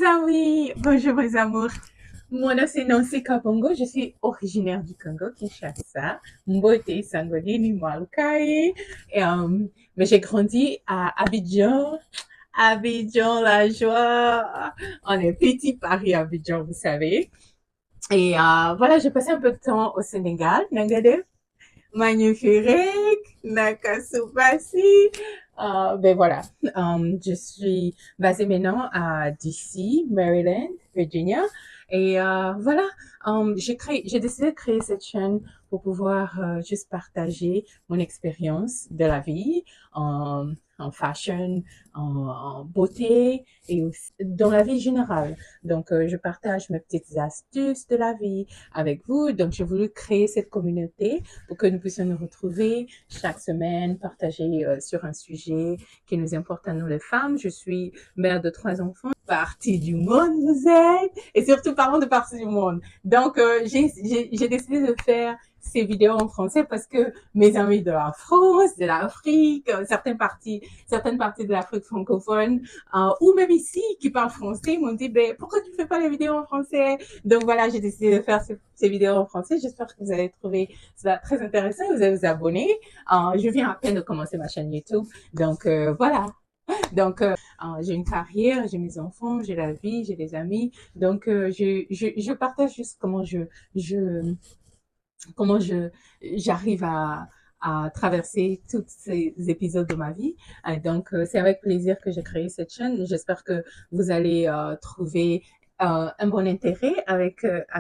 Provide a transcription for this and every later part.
amis, bonjour mes amours. Mon nom c'est Nancy Kabongo, je suis originaire du Congo, Kinshasa, Mbote Sangolini Malukai. Et, mais j'ai grandi à Abidjan, Abidjan la joie. On est petit Paris Abidjan, vous savez. Et voilà, j'ai passé un peu de temps au Sénégal, Nagade, magnifique, Nakasubasi. Ben voilà, je suis basée maintenant à DC, Maryland, Virginia. Et voilà, j'ai décidé de créer cette chaîne pour pouvoir juste partager mon expérience de la vie en fashion, en beauté et aussi dans la vie générale. Donc, je partage mes petites astuces de la vie avec vous. Donc, j'ai voulu créer cette communauté pour que nous puissions nous retrouver chaque semaine, partager sur un sujet qui nous importe à nous les femmes. Je suis mère de 3 enfants, partie du monde vous êtes, et surtout parents de partie du monde. Donc, j'ai décidé de faire ces vidéos en français parce que mes amis de la France, de l'Afrique, certaines parties de l'Afrique francophone, ou même ici, qui parlent français, m'ont dit, ben, pourquoi tu fais pas les vidéos en français? Donc voilà, j'ai décidé de faire ces vidéos en français. J'espère que vous allez trouver cela très intéressant. Vous allez vous abonner. Je viens à peine de commencer ma chaîne YouTube. Donc voilà. Donc j'ai une carrière, j'ai mes enfants, j'ai la vie, j'ai des amis. Donc je partage juste comment j'arrive à traverser tous ces épisodes de ma vie. Donc, c'est avec plaisir que j'ai créé cette chaîne. J'espère que vous allez trouver un bon intérêt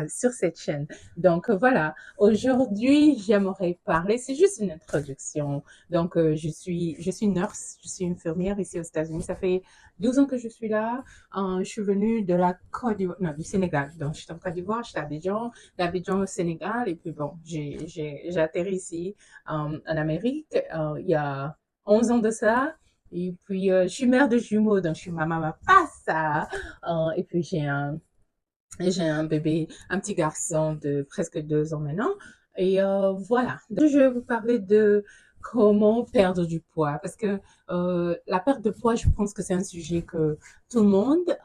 sur cette chaîne. Donc, voilà. Aujourd'hui, j'aimerais parler, c'est juste une introduction. Donc, je suis nurse, je suis infirmière ici aux États-Unis. Ça fait 12 ans que je suis là. Je suis venue de la Côte d'Ivoire, non, du Sénégal. Donc, je suis en Côte d'Ivoire, je suis à Abidjan, d'Abidjan au Sénégal. Et puis bon, j'ai atterri ici en Amérique il y a 11 ans de ça. Et puis, je suis mère de jumeaux, donc je suis maman passa. Et puis, j'ai un bébé, un petit garçon de presque 2 ans maintenant. Et voilà. Donc, je vais vous parler de comment perdre du poids. Parce que la perte de poids, je pense que c'est un sujet que tout le monde,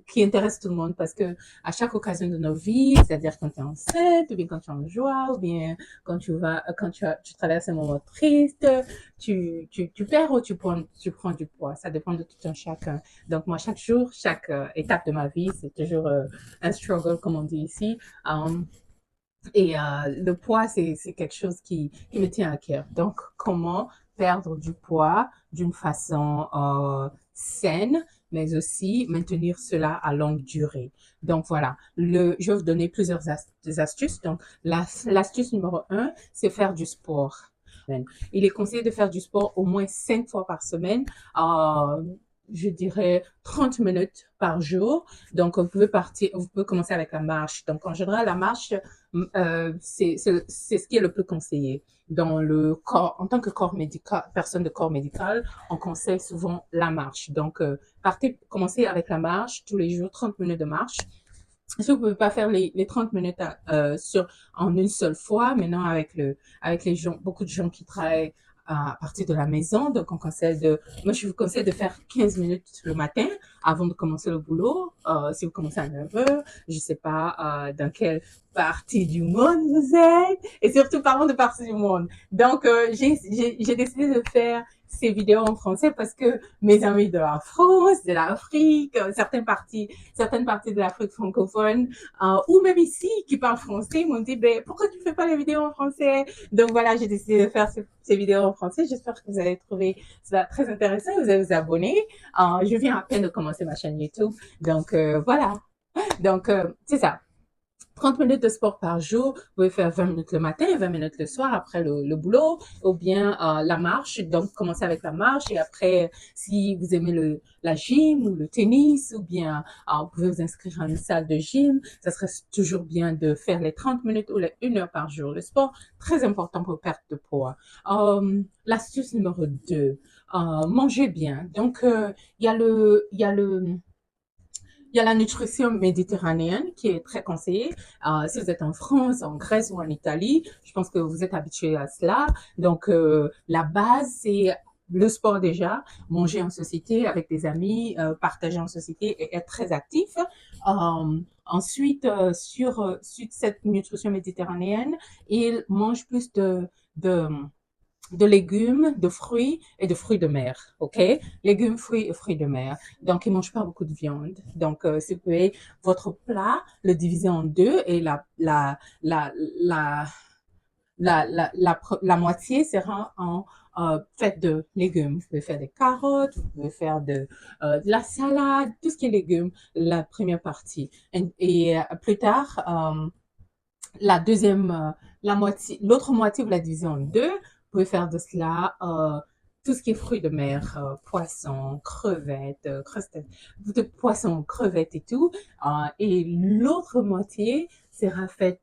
qui intéresse tout le monde. Parce que à chaque occasion de nos vies, c'est-à-dire quand tu es enceinte, ou bien quand tu es en joie, ou bien quand tu traverses un moment triste, tu perds ou tu prends du poids. Ça dépend de tout un chacun. Donc moi, chaque jour, chaque étape de ma vie, c'est toujours un struggle, comme on dit ici. Et le poids, c'est quelque chose qui me tient à cœur. Donc, comment perdre du poids d'une façon saine, mais aussi maintenir cela à longue durée. Donc, voilà. Je vais vous donner plusieurs astuces. Donc, l'astuce numéro 1, c'est faire du sport. Il est conseillé de faire du sport au moins 5 fois par semaine. Je dirais 30 minutes par jour. Donc, vous pouvez commencer avec la marche. Donc, en général, la marche, c'est ce qui est le plus conseillé. Dans le corps, en tant que corps médical, personne de corps médical, on conseille souvent la marche. Donc, commencez avec la marche tous les jours, 30 minutes de marche. Si vous pouvez pas faire les 30 minutes en une seule fois, maintenant avec les gens, beaucoup de gens qui travaillent à partir de la maison, donc moi je vous conseille de faire 15 minutes le matin avant de commencer le boulot. Si vous commencez à 9 heures, je sais pas dans quelle partie du monde vous êtes, et surtout parlons de partie du monde. Donc j'ai décidé de faire ces vidéos en français parce que mes amis de la France, de l'Afrique, certaines parties de l'Afrique francophone, ou même ici, qui parlent français, m'ont dit, ben, pourquoi tu fais pas les vidéos en français? Donc voilà, j'ai décidé de faire ces vidéos en français. J'espère que vous allez trouver cela très intéressant. Vous allez vous abonner. Je viens à peine de commencer ma chaîne YouTube. Donc voilà. Donc c'est ça. 30 minutes de sport par jour, vous pouvez faire 20 minutes le matin et 20 minutes le soir après le boulot, ou bien la marche. Donc, commencez avec la marche et après, si vous aimez la gym ou le tennis, ou bien vous pouvez vous inscrire à une salle de gym, ça serait toujours bien de faire les 30 minutes ou les 1 heure par jour. Le sport, très important pour perdre de poids. L'astuce numéro 2, manger bien. Donc, il y a la nutrition méditerranéenne qui est très conseillée. Si vous êtes en France, en Grèce ou en Italie, je pense que vous êtes habitué à cela. Donc, la base, c'est le sport déjà, manger en société avec des amis, partager en société et être très actif. Ensuite, sur cette nutrition méditerranéenne, ils mangent plus de, de légumes, de fruits et de fruits de mer, ok? Légumes, fruits et fruits de mer. Donc, ils mangent pas beaucoup de viande. Donc, si vous pouvez, votre plat, le diviser en deux et la, la moitié sera faite de légumes. Vous pouvez faire des carottes, vous pouvez faire de la salade, tout ce qui est légumes, la première partie. Et plus tard, la deuxième, la moitié, l'autre moitié, vous la divisez en deux. Vous pouvez faire de cela tout ce qui est fruits de mer, poissons, crevettes, crustacés, de poissons, crevettes et tout. Et l'autre moitié sera faite,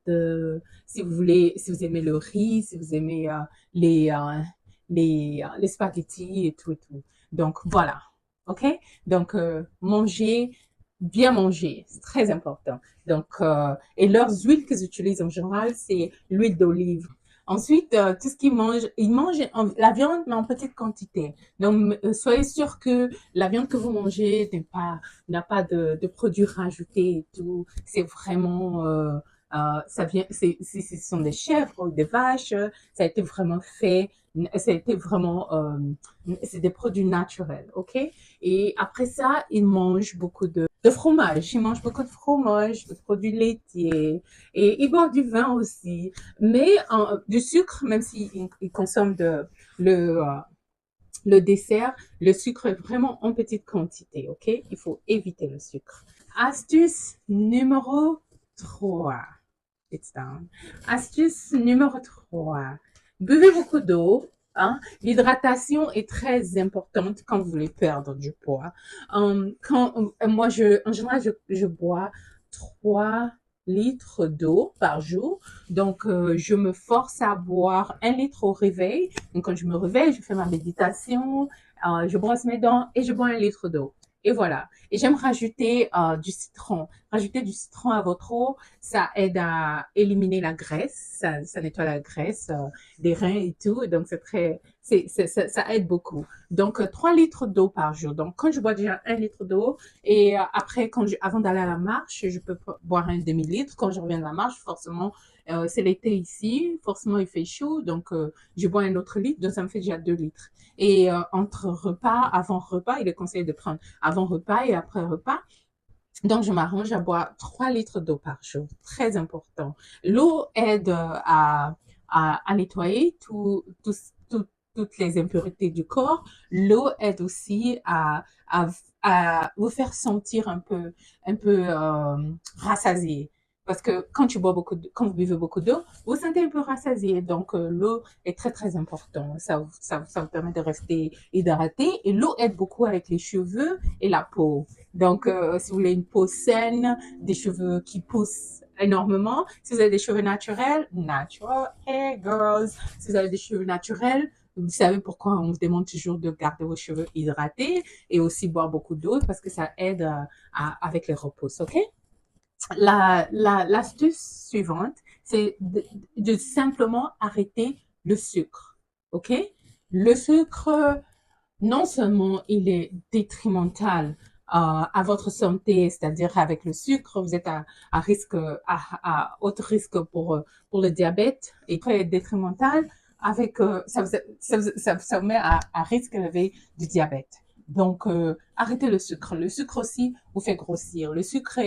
si vous voulez, si vous aimez le riz, si vous aimez les, euh, les spaghettis et tout et tout. Donc voilà, ok? Donc manger, bien manger, c'est très important. Donc et leurs huiles qu'ils utilisent en général, c'est l'huile d'olive. Ensuite, tout ce ils mangent la viande, mais en petite quantité. Donc, soyez sûr que la viande que vous mangez n'a pas de produits rajoutés et tout. C'est vraiment, ça vient, ce sont des chèvres ou des vaches. Ça a été vraiment fait. Ça a été vraiment, c'est des produits naturels, ok? Et après ça, ils mangent beaucoup de fromage. Ils mangent beaucoup de fromage, de produits laitiers. Et ils boivent du vin aussi. Mais du sucre, même s'ils consomment le, euh, le dessert, le sucre est vraiment en petite quantité, ok? Il faut éviter le sucre. Astuce numéro 3. It's down. Astuce numéro 3. Buvez beaucoup d'eau. Hein? L'hydratation est très importante quand vous voulez perdre du poids. Moi, en général, je bois 3 litres d'eau par jour. Donc, je me force à boire 1 litre au réveil. Donc, quand je me réveille, je fais ma méditation, je brosse mes dents et je bois 1 litre d'eau. Et voilà. Et j'aime rajouter du citron. Rajouter du citron à votre eau, ça aide à éliminer la graisse, ça nettoie la graisse des reins et tout. Donc, ça aide beaucoup. Donc, 3 litres d'eau par jour. Donc, quand je bois déjà 1 litre d'eau et après, avant d'aller à la marche, je peux boire un demi-litre. Quand je reviens de la marche, forcément, c'est l'été ici, forcément, il fait chaud. Donc, je bois un autre litre. Donc, ça me fait déjà 2 litres. Et entre repas, avant repas, il est conseillé de prendre avant repas et après repas. Donc, je m'arrange à boire 3 litres d'eau par jour. Très important. L'eau aide à nettoyer toutes les impuretés du corps. L'eau aide aussi à vous faire sentir un peu rassasié. Parce que quand vous buvez beaucoup d'eau, vous vous sentez un peu rassasié. Donc, l'eau est très, très important. Ça vous permet de rester hydraté. Et l'eau aide beaucoup avec les cheveux et la peau. Donc, si vous voulez une peau saine, des cheveux qui poussent énormément, si vous avez des cheveux naturels, natural hair girls, si vous avez des cheveux naturels, vous savez pourquoi on vous demande toujours de garder vos cheveux hydratés et aussi boire beaucoup d'eau parce que ça aide avec les repos, ok? L'astuce suivante, c'est de simplement arrêter le sucre, ok? Le sucre, non seulement il est détrimental à votre santé, c'est-à-dire avec le sucre, vous êtes à risque, à haut risque pour le diabète et très détrimental avec, ça vous met à risque élevé du diabète. Donc, arrêtez le sucre. Le sucre aussi vous fait grossir. Le sucre,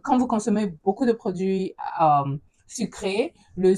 quand vous consommez beaucoup de produits sucrés, le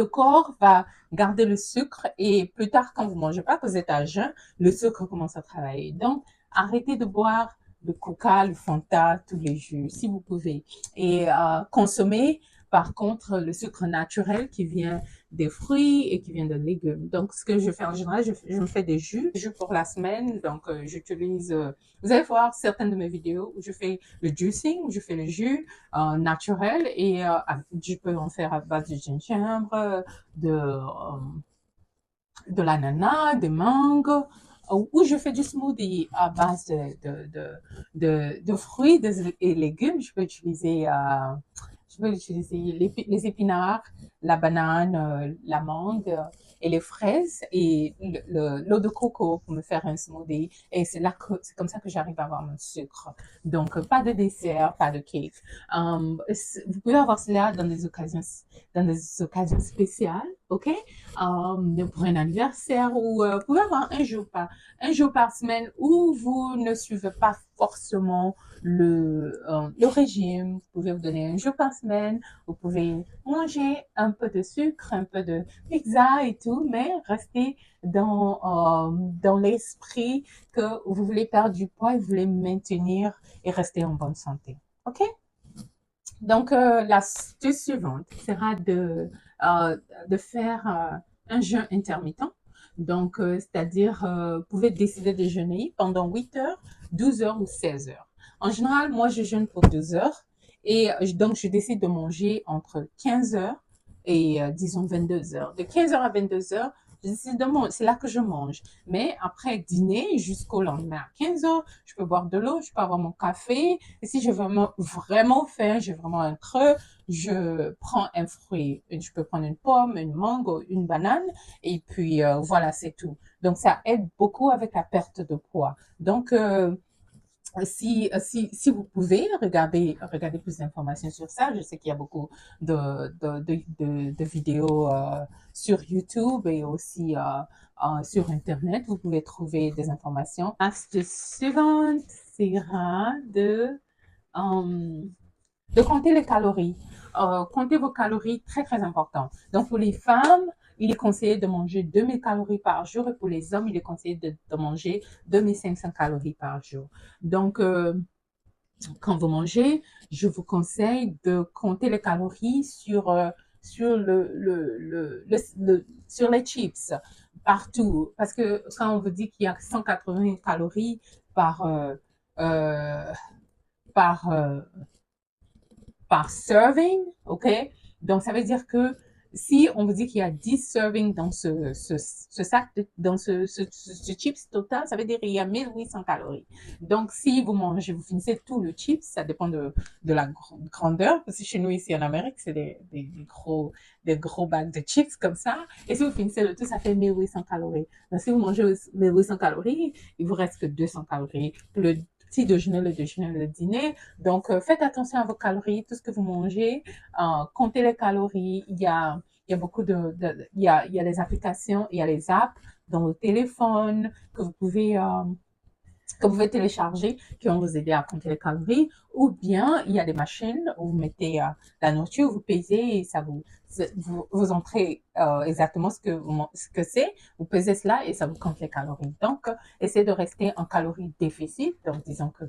corps va garder le sucre et plus tard, quand vous mangez pas, que vous êtes à jeun, le sucre commence à travailler. Donc, arrêtez de boire le Coca, le Fanta, tous les jus, si vous pouvez. Et consommez, par contre, le sucre naturel qui vient des fruits et qui vient de légumes. Donc, ce que je fais en général, je me fais des jus pour la semaine. Donc, j'utilise, vous allez voir certaines de mes vidéos où je fais le juicing, où je fais le jus naturel et je peux en faire à base de gingembre, de l'ananas, des mangues, ou je fais du smoothie à base de fruits et légumes. Je peux utiliser Je peux utiliser les épinards, la banane, la mangue et les fraises et l'eau de coco pour me faire un smoothie. Et c'est comme ça que j'arrive à avoir mon sucre. Donc, pas de dessert, pas de cake. Vous pouvez avoir cela dans des occasions spéciales, ok? Pour un anniversaire ou vous pouvez avoir un jour par semaine où vous ne suivez pas forcément le régime. Vous pouvez vous donner un jour par semaine. Vous pouvez manger un peu de sucre, un peu de pizza et tout, mais rester dans l'esprit que vous voulez perdre du poids et vous voulez maintenir et rester en bonne santé. OK? Donc, l'astuce suivante sera de faire un jeûne intermittent. Donc, c'est-à-dire, vous pouvez décider de jeûner pendant 8 heures, 12 heures ou 16 heures. En général, moi, je jeûne pour 12 heures et donc, je décide de manger entre 15 heures et, disons, 22 heures. De 15 heures à 22 heures, c'est là que je mange. Mais après dîner jusqu'au lendemain à 15 heures, je peux boire de l'eau, je peux avoir mon café, et si j'ai vraiment faim, j'ai vraiment un creux, je prends un fruit. Je peux prendre une pomme, une mangue, une banane, et puis voilà, c'est tout. Donc, ça aide beaucoup avec la perte de poids. Donc, si vous pouvez regarder plus d'informations sur ça, je sais qu'il y a beaucoup de vidéos sur YouTube et aussi sur Internet. Vous pouvez trouver des informations. L'astuce suivante sera de compter les calories. Compter vos calories, très très important. Donc pour les femmes, il est conseillé de manger 2000 calories par jour et pour les hommes, il est conseillé de manger 2500 calories par jour. Donc, quand vous mangez, je vous conseille de compter les calories sur sur les chips partout. Parce que quand on vous dit qu'il y a 180 calories par, euh, par, par serving, ok? Donc, ça veut dire que si on vous dit qu'il y a 10 servings dans ce sac, dans ce chips total, ça veut dire qu'il y a 1800 calories. Donc, si vous mangez, vous finissez tout le chips, ça dépend de la grandeur, parce que chez nous, ici en Amérique, c'est des gros bacs de chips comme ça. Et si vous finissez le tout, ça fait 1800 calories. Donc, si vous mangez 1800 calories, il vous reste que 200 calories. Le petit déjeuner, le déjeuner, le dîner. Donc, faites attention à vos calories, tout ce que vous mangez. Comptez les calories. Il y a beaucoup il y a les applications, il y a les apps dans le téléphone que vous pouvez télécharger qui vont vous aider à compter les calories. Ou bien, il y a des machines où vous mettez la nourriture, vous pesez et vous entrez exactement ce que c'est. Vous pesez cela et ça vous compte les calories. Donc, essayez de rester en calories déficit. Donc, disons que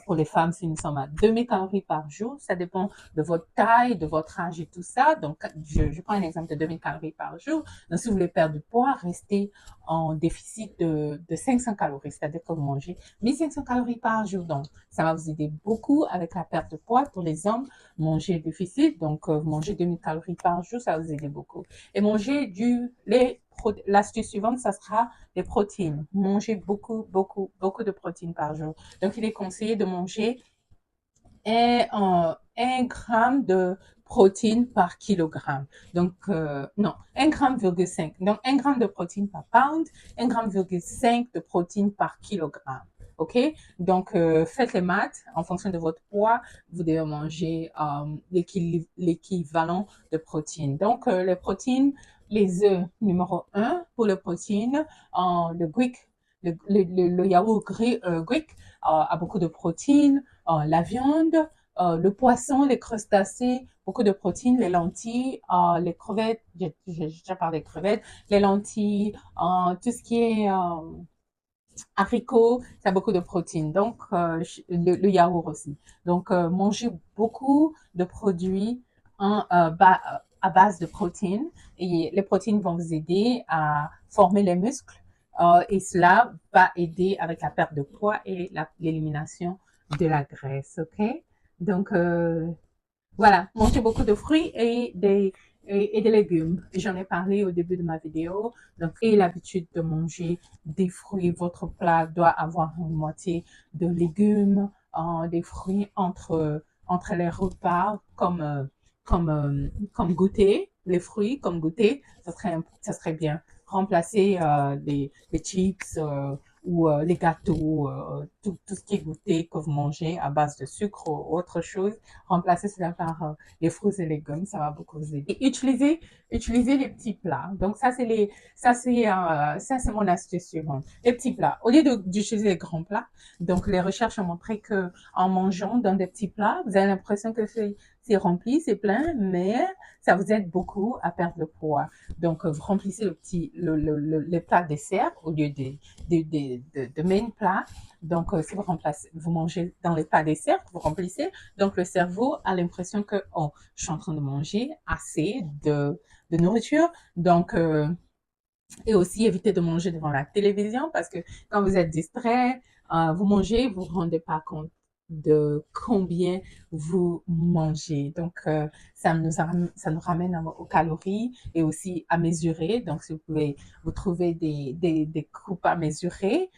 pour les femmes, si nous sommes à 2000 calories par jour, ça dépend de votre taille, de votre âge et tout ça. Donc, je prends un exemple de 2000 calories par jour. Donc, si vous voulez perdre du poids, restez en déficit de 500 calories, c'est-à-dire que vous mangez 1500 calories par jour. Donc, ça va vous aider beaucoup avec la perte de poids. Pour les hommes, manger déficit, donc manger 2000 calories par jour, ça va vous aider beaucoup. Et manger l'astuce suivante, ça sera les protéines. Manger beaucoup, beaucoup, beaucoup de protéines par jour. Donc, il est conseillé de manger un gramme de protéines par kilogramme. Donc, non, 1,5 gramme. Donc, 1 gramme de protéines par pound, 1,5 gramme de protéines par kilogramme. OK? Donc, faites les maths en fonction de votre poids. Vous devez manger l'équivalent de protéines. Donc, les protéines, les œufs, numéro 1 pour les protéines, le Greek, le yaourt Greek a beaucoup de protéines, la viande, le poisson, les crustacés, beaucoup de protéines, les lentilles, les crevettes, j'ai déjà parlé des crevettes, les lentilles, tout ce qui est haricots, ça a beaucoup de protéines. Donc, le yaourt aussi. Donc, mangez beaucoup de produits à base de protéines et les protéines vont vous aider à former les muscles et cela va aider avec la perte de poids et l'élimination de la graisse, ok? Donc, voilà, mangez beaucoup de fruits et des légumes. J'en ai parlé au début de ma vidéo. Donc, ayez l'habitude de manger des fruits. Votre plat doit avoir une moitié de légumes, des fruits entre les repas comme goûter, les fruits comme goûter, ça serait bien. Remplacer les chips ou les gâteaux, tout ce qui est goûté que vous mangez à base de sucre ou autre chose, remplacer cela par les fruits et légumes, ça va beaucoup vous aider. Et utiliser les petits plats. Donc ça c'est mon astuce suivante. Les petits plats. Au lieu d'utiliser les grands plats, donc les recherches ont montré que en mangeant dans des petits plats, vous avez l'impression que c'est rempli, c'est plein, mais ça vous aide beaucoup à perdre le poids. Donc, vous remplissez le plat dessert au lieu de main plat. Donc, si vous mangez dans les plats dessert, vous remplissez. Donc, le cerveau a l'impression que, oh, je suis en train de manger assez de nourriture. Donc, et aussi éviter de manger devant la télévision parce que quand vous êtes distrait, vous mangez, vous vous rendez pas compte de combien vous mangez. Donc, ça nous ramène aux calories et aussi à mesurer. Donc, si vous pouvez vous trouver des coupes à mesurer,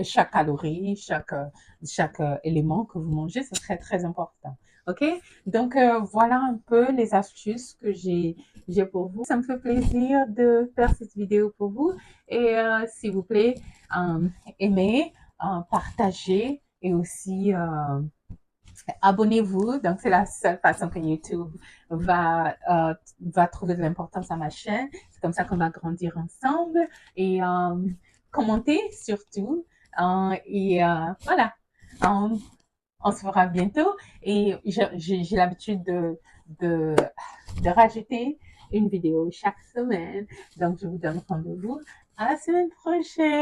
chaque calorie, chaque élément que vous mangez, ce serait très important. OK? Donc, voilà un peu les astuces que j'ai pour vous. Ça me fait plaisir de faire cette vidéo pour vous. Et s'il vous plaît, aimez, partagez et aussi abonnez-vous. Donc, c'est la seule façon que YouTube va trouver de l'importance à ma chaîne. C'est comme ça qu'on va grandir ensemble. Et commentez surtout. Et voilà. Euh, on se verra bientôt. Et j'ai l'habitude de, de rajouter une vidéo chaque semaine. Donc, je vous donne rendez-vous à la semaine prochaine.